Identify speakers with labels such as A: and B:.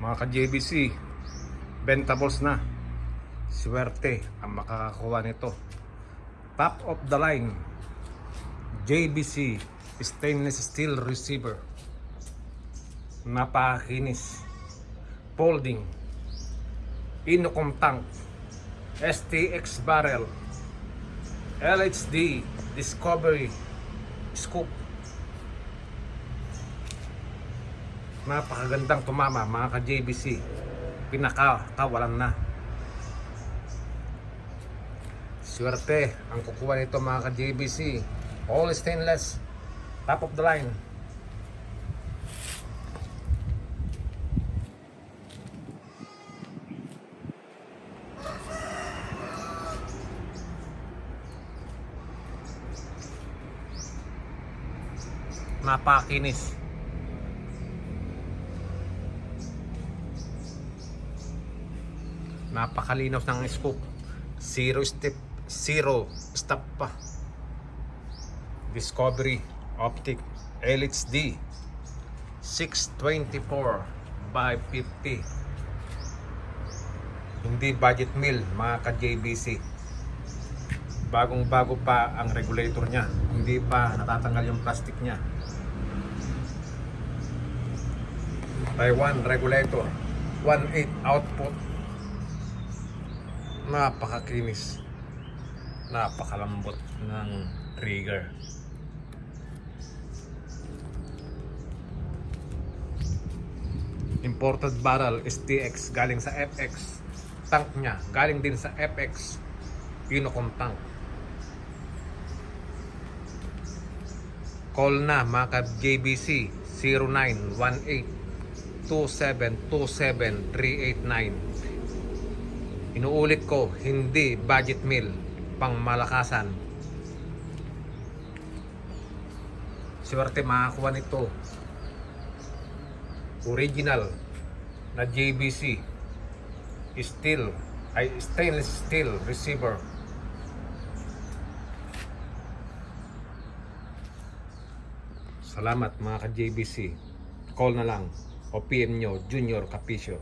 A: Mga ka-JBC, bentables na. Swerte ang makakakuha nito. Top of the line, JBC stainless steel receiver. Napakakinis. Folding. Inocom tank. STX barrel. LHD Discovery scoop. Napakagandang tumama mga ka-JBC. Pinakakawalan na. Swerte ang kukuha nito mga ka-JBC. All stainless. Top of the line. Napakinis. Napakalinaw ng scoop. Zero stop pa. Discovery optic LHD 624 by 50. Hindi budget meal mga ka-JBC. Bagong bago pa ang regulator nya. Hindi pa natatanggal yung plastic nya. Taiwan regulator 1.8 output. Napakakinis. Napakalambot ng trigger. Imported barrel STX galing sa FX. Tank nya galing din sa FX. Inocom tank. Call na mga ka-JBC 0918-2727-389. Inuulit ko, hindi budget meal, pang malakasan. Swerte makakuha nito. Original na JBC stainless steel receiver. Salamat mga ka-JBC. Call na lang o PM nyo Junior Capicio.